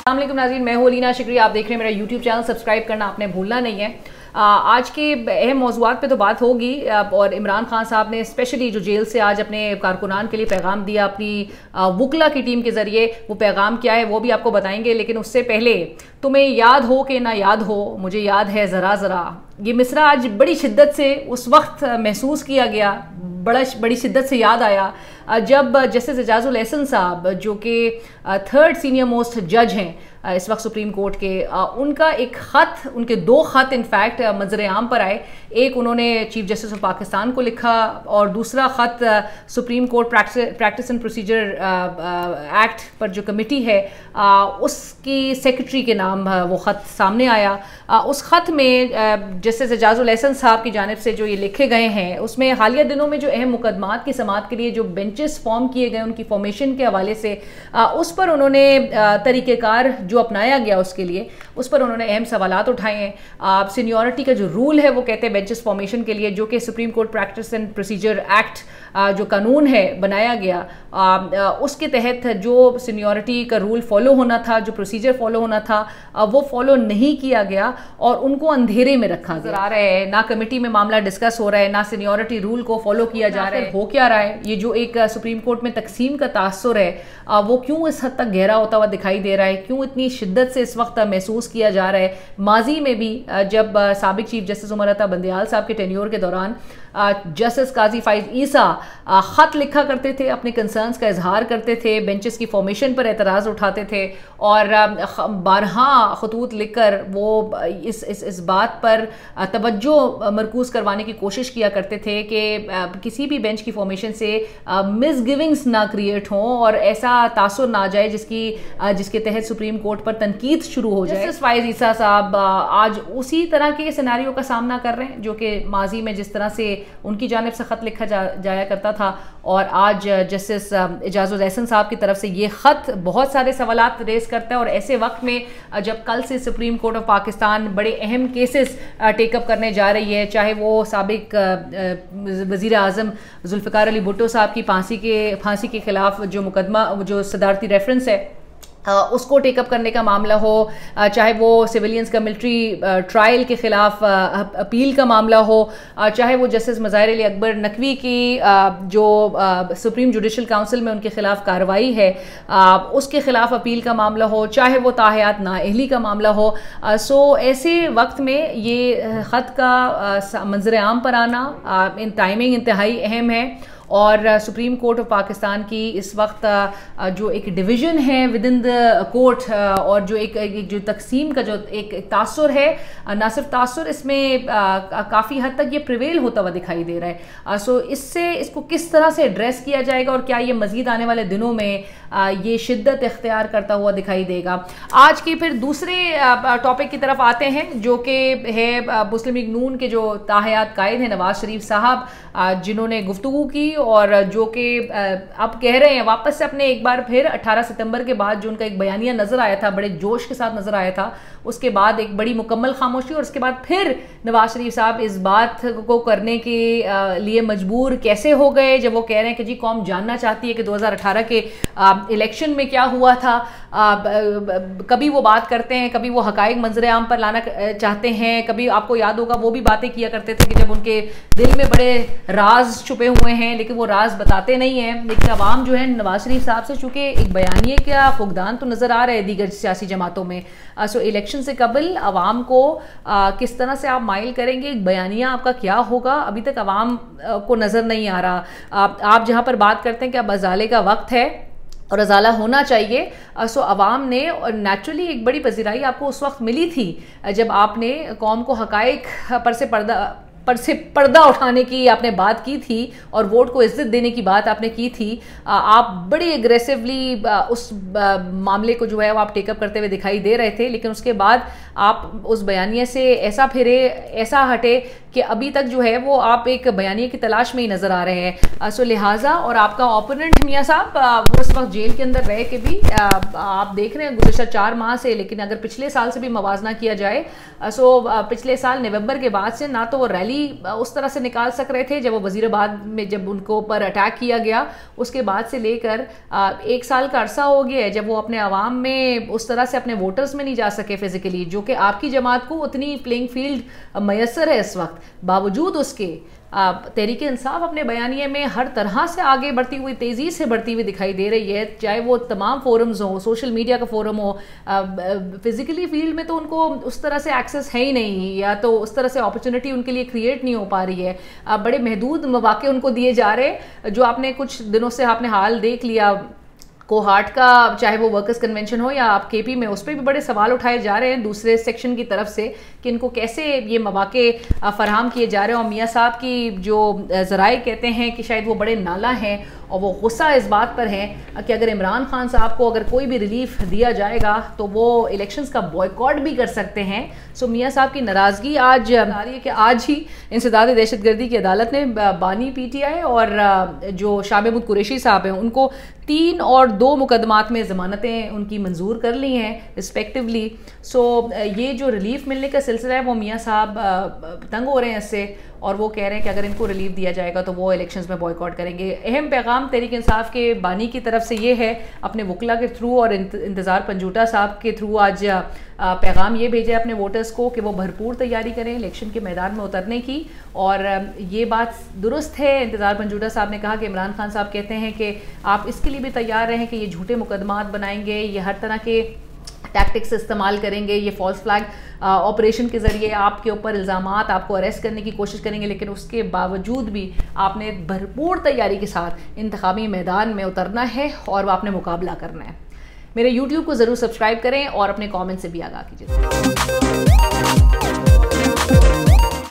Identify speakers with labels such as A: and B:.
A: अस्सलाम वालेकुम नाज़रीन, मैं हूं अलीना शिकरी। आप देख रहे हैं मेरा यूट्यूब चैनल, सब्सक्राइब करना आपने भूलना नहीं है। आज के अहम मौज़ूआत पे तो बात होगी और इमरान खान साहब ने स्पेशली जो जेल से आज अपने कारकुनान के लिए पैगाम दिया अपनी वुकला की टीम के ज़रिए, वो पैगाम क्या है वो भी आपको बताएंगे। लेकिन उससे पहले तुम्हें याद हो कि ना याद हो, मुझे याद है ज़रा ज़रा, ये मिसरा आज बड़ी शिद्दत से उस वक्त महसूस किया गया, बड़ी शिद्दत से याद आया जब जस्टिस एजाजुल एहसन साहब जो कि थर्ड सीनियर मोस्ट जज हैं इस वक्त सुप्रीम कोर्ट के, उनका एक ख़त, उनके दो ख़त इनफैक्ट मंजर आम पर आए। एक उन्होंने चीफ जस्टिस ऑफ पाकिस्तान को लिखा और दूसरा ख़त supreme court practice and procedure act पर जो कमेटी है उसकी सेक्रेटरी के नाम वो ख़त सामने आया। उस ख़त में जस्टिस एजाजुल एहसन साहब की जानिब से जो ये लिखे गए हैं उसमें हालिया दिनों में जो अहम मुकदमात की समाअत के लिए जो बेंचेस फॉर्म किए गए उनकी फॉर्मेशन के हवाले से उस पर उन्होंने तरीक़ेकार जो अपनाया गया उसके लिए उस पर उन्होंने अहम सवालात उठाए हैं। सीनियरिटी का जो रूल है वो कहते हैं बेंचेस फॉर्मेशन के लिए, जो कि supreme court practice and procedure act जो कानून है बनाया गया, उसके तहत जो सीनियरिटी का रूल फॉलो होना था, जो प्रोसीजर फॉलो होना था, वो फॉलो नहीं किया गया और उनको अंधेरे में रखा नजर आ रहा है। ना कमेटी में मामला डिस्कस हो रहा है, ना सीनियरिटी रूल को फॉलो किया जा रहा है। हो क्या रहा है? ये जो एक सुप्रीम कोर्ट में तकसीम का तासुर है वो क्यों इस हद तक गहरा होता हुआ दिखाई दे रहा है? क्यों इतनी शिद्दत से इस वक्त महसूस किया जा रहा है? माजी में भी जब साबिक चीफ जस्टिस उमर अता बंदयाल साहब के टेन्योर के दौरान जस्टिस काजी फाइज ईसा ख़त लिखा करते थे, अपने कंसर्न्स का इजहार करते थे, बेंचेस की फॉर्मेशन पर एतराज़ उठाते थे और बारहा खतूत लिखकर वो इस बात पर तवज्जो मरकूज़ करवाने की कोशिश किया करते थे कि किसी भी बेंच की फॉर्मेशन से मिसगिविंग्स ना क्रिएट हों और ऐसा तासुर ना जाए जिसके तहत सुप्रीम कोर्ट पर तनकीद शुरू हो जाए। जस्टिस फाइज ईसा साहब आज उसी तरह के सिनेरियो का सामना कर रहे हैं जो कि माजी में जिस तरह से उनकी जानिब से ख़त लिखा जाया करता था और आज जस्टिस एजाजुल एहसन साहब की तरफ से ये ख़त बहुत सारे सवालात रेस करता है। और ऐसे वक्त में जब कल से सुप्रीम कोर्ट ऑफ पाकिस्तान बड़े अहम केसेस टेकअप करने जा रही है, चाहे वो साबिक वज़ीर आज़म जुल्फ़िकार अली भुट्टो साहब की फांसी के खिलाफ जो मुकदमा, जो सदारती रेफरेंस है उसको टेकअप करने का मामला हो, चाहे वो सिविलियंस का मिलिट्री ट्रायल के ख़िलाफ़ अपील का मामला हो, चाहे वो जस्टिस मज़ाहिर अली अकबर नकवी की जो सुप्रीम जुडिशल काउंसिल में उनके ख़िलाफ़ कार्रवाई है उसके ख़िलाफ़ अपील का मामला हो, चाहे वो ताहयात नाअहली का मामला हो। सो ऐसे वक्त में ये ख़त का मंजर आम पर आना टाइमिंग इंतहाई अहम है और सुप्रीम कोर्ट ऑफ पाकिस्तान की इस वक्त जो एक डिवीज़न है विद इन द कोर्ट और जो एक जो तकसीम का जो एक तासुर है, ना सिर्फ तासुर, इसमें काफ़ी हद तक ये प्रिवेल होता हुआ दिखाई दे रहा है। सो इसको किस तरह से एड्रेस किया जाएगा और क्या ये मज़ीद आने वाले दिनों में ये शिद्दत इख्तियार करता हुआ दिखाई देगा? आज की फिर दूसरे टॉपिक की तरफ आते हैं जो कि है मुस्लिम लीग नून के जो ताहयात कायद हैं नवाज शरीफ साहब, जिन्होंने गुफ्तगू की और जो कि अब कह रहे हैं वापस से अपने एक बार फिर 18 सितंबर के बाद जो उनका एक बयानिया नज़र आया था, बड़े जोश के साथ नज़र आया था, उसके बाद एक बड़ी मुकम्मल खामोशी और उसके बाद फिर नवाज शरीफ साहब इस बात को करने के लिए मजबूर कैसे हो गए जब वो कह रहे हैं कि जी कौम जानना चाहती है कि 2018 के इलेक्शन में क्या हुआ था। कभी वो बात करते हैं, कभी वो हकाइक मंजर आम पर लाना चाहते हैं, कभी आपको याद होगा वो भी बातें किया करते थे कि जब उनके दिल में बड़े राज छुपे हुए हैं लेकिन वो राज बताते नहीं हैं। लेकिन अवाम जो है नवाज शरीफ साहब से चूँकि एक बयानिए का फुकदान तो नज़र आ रहा है दीगर सियासी जमातों में, सो इलेक्शन से कबल अवाम को किस तरह से आप माइल करेंगे, एक बयानिया आपका क्या होगा, अभी तक अवाम को नज़र नहीं आ रहा। आप जहाँ पर बात करते हैं कि अब अजाले का वक्त है और अजाला होना चाहिए, सो अवाम ने नेचुरली एक बड़ी पजीराई आपको उस वक्त मिली थी जब आपने कौम को हकाइक पर से पर्दा उठाने की आपने बात की थी और वोट को इज्जत देने की बात आपने की थी। आप बड़ी एग्रेसिवली उस मामले को जो है वो आप टेकअप करते हुए दिखाई दे रहे थे, लेकिन उसके बाद आप उस बयानिए से ऐसा हटे कि अभी तक जो है वो आप एक बयानिए की तलाश में ही नज़र आ रहे हैं। सो लिहाजा और आपका ओपोनेंट मियाँ साहब वो इस वक्त जेल के अंदर रह के भी आप देख रहे हैं गुज़श्ता 4 माह से, लेकिन अगर पिछले साल से भी मवाजना किया जाए सो पिछले साल नवंबर के बाद से ना तो वो रैली रैली उस तरह से निकाल सक रहे थे जब वो वजीराबाद में जब उनको ऊपर अटैक किया गया, उसके बाद से लेकर 1 साल का अरसा हो गया है जब वो अपने आवाम में उस तरह से अपने वोटर्स में नहीं जा सके फिजिकली, जो कि आपकी जमात को उतनी प्लेइंग फील्ड मैसर है इस वक्त। बावजूद उसके तहरीक इंसाफ अपने बयानिए में हर तरह से आगे बढ़ती हुई, तेज़ी से बढ़ती हुई दिखाई दे रही है, चाहे वो तमाम फोरम्स हो, सोशल मीडिया का फोरम हो। फिजिकली फील्ड में तो उनको उस तरह से एक्सेस है ही नहीं, या तो उस तरह से अपॉर्चुनिटी उनके लिए क्रिएट नहीं हो पा रही है। बड़े महदूद मौके उनको दिए जा रहे, जो आपने कुछ दिनों से आपने हाल देख लिया कोहाट का, चाहे वो वर्कर्स कन्वेंशन हो या आप केपी में, उस पर भी बड़े सवाल उठाए जा रहे हैं दूसरे सेक्शन की तरफ से कि इनको कैसे ये मौके फराहम किए जा रहे हैं। और मियाँ साहब की जो ज़राए कहते हैं कि शायद वो बड़े नाला हैं और वो गुस्सा इस बात पर है कि अगर इमरान खान साहब को अगर कोई भी रिलीफ दिया जाएगा तो वो इलेक्शंस का बॉयकॉट भी कर सकते हैं। सो मियाँ साहब की नाराज़गी आज आ रही है कि आज ही इंसदाद दहशतगर्दी की अदालत ने बानी PTI और जो शाह महमूद कुरैशी साहब हैं उनको 3 और 2 मुकदमात में ज़मानतें उनकी मंजूर कर ली हैं रिस्पेक्टिवली। सो ये जो रिलीफ मिलने का सिलसिला है वो मियाँ साहब तंग हो रहे हैं इससे, और वो कह रहे हैं कि अगर इनको रिलीफ दिया जाएगा तो वो इलेक्शंस में बॉयकॉट करेंगे। अहम पैगाम तहरीक इंसाफ के बानी की तरफ से ये है, अपने वकला के थ्रू और इंतज़ार पंजूटा साहब के थ्रू आज पैगाम ये भेजा है अपने वोटर्स को कि वो भरपूर तैयारी करें इलेक्शन के मैदान में उतरने की। और ये बात दुरुस्त है, इंतज़ार पंजूटा साहब ने कहा कि इमरान खान साहब कहते हैं कि आप इसके लिए भी तैयार रहें कि ये झूठे मुकदमात बनाएंगे, ये हर तरह के टैक्टिक्स इस्तेमाल करेंगे, ये फॉल्स फ्लैग ऑपरेशन के ज़रिए आपके ऊपर इल्ज़ामात, आपको अरेस्ट करने की कोशिश करेंगे। लेकिन उसके बावजूद भी आपने भरपूर तैयारी के साथ इंतखाबी मैदान में उतरना है और आपने मुकाबला करना है। मेरे YouTube को ज़रूर सब्सक्राइब करें और अपने कमेंट से भी आगाह कीजिए।